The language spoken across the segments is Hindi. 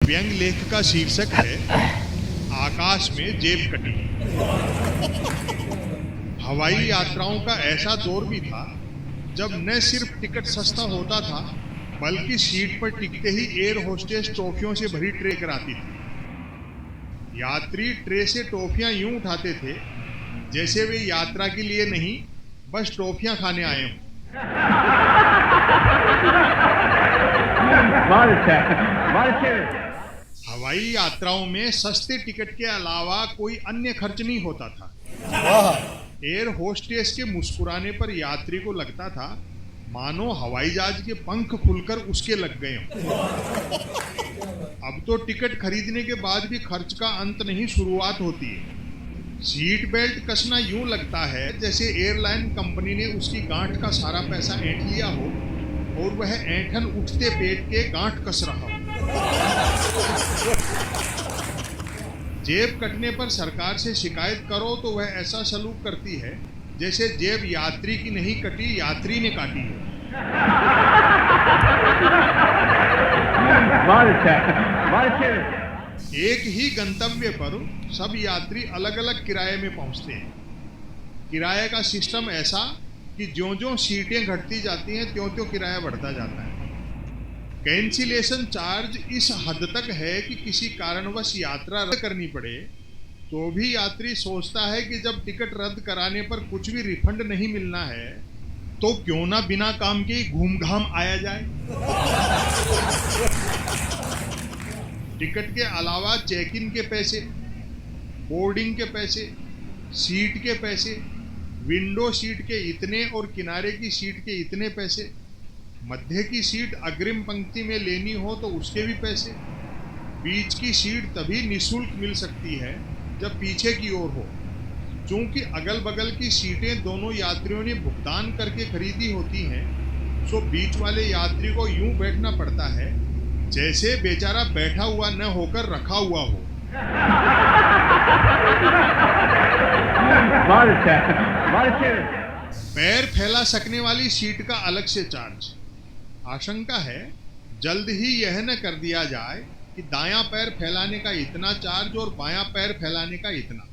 व्यंग लेख का शीर्षक है आकाश में जेब कटी। हवाई यात्राओं का ऐसा दौर भी था जब न सिर्फ टिकट सस्ता होता था बल्कि सीट पर टिकते ही एयर होस्टेस टॉफियों से भरी ट्रे कराती थी। यात्री ट्रे से टॉफियां यूं उठाते थे जैसे वे यात्रा के लिए नहीं बस टॉफियां खाने आए हों। हवाई यात्राओं में सस्ते टिकट के अलावा कोई अन्य खर्च नहीं होता था। एयर होस्टेस के मुस्कुराने पर यात्री को लगता था मानो हवाई जहाज के पंख खुलकर उसके लग गए हों। अब तो टिकट खरीदने के बाद भी खर्च का अंत नहीं, शुरुआत होती है। सीट बेल्ट कसना यूं लगता है जैसे एयरलाइन कंपनी ने उसकी गांठ का सारा पैसा ऐंठ लिया हो और वह ऐंठन उठते पेट के गांठ कस रहा हो। जेब कटने पर सरकार से शिकायत करो तो वह ऐसा सलूक करती है जैसे जेब यात्री की नहीं कटी, यात्री ने काटी है। एक ही गंतव्य पर सब यात्री अलग अलग किराए में पहुंचते हैं। किराए का सिस्टम ऐसा कि ज्यों-ज्यों सीटें घटती जाती हैं त्यों-त्यों किराया बढ़ता जाता है। कैंसिलेशन चार्ज इस हद तक है कि किसी कारणवश यात्रा रद्द करनी पड़े तो भी यात्री सोचता है कि जब टिकट रद्द कराने पर कुछ भी रिफंड नहीं मिलना है तो क्यों ना बिना काम के ही घूम घाम आया जाए। टिकट के अलावा चेक इन के पैसे, बोर्डिंग के पैसे, सीट के पैसे, विंडो सीट के इतने और किनारे की सीट के इतने पैसे, मध्य की सीट अग्रिम पंक्ति में लेनी हो तो उसके भी पैसे, बीच की सीट तभी निःशुल्क मिल सकती है जब पीछे की ओर हो। चूंकि अगल बगल की सीटें दोनों यात्रियों ने भुगतान करके खरीदी होती हैं, सो बीच वाले यात्री को यूं बैठना पड़ता है जैसे बेचारा बैठा हुआ न होकर रखा हुआ हो। पैर फैला सकने वाली सीट का अलग से चार्ज। आशंका है जल्द ही यह न कर दिया जाए कि दायां पैर फैलाने का इतना चार्ज और बायां पैर फैलाने का इतना।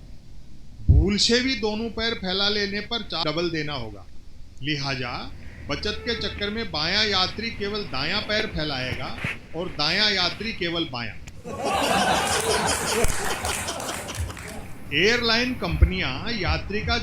भूल से भी दोनों पैर फैला लेने पर चार्ज डबल देना होगा। लिहाजा बचत के चक्कर में बायां यात्री केवल दायां पैर फैलाएगा और दायां यात्री केवल बायां। एयरलाइन कंपनियां यात्री का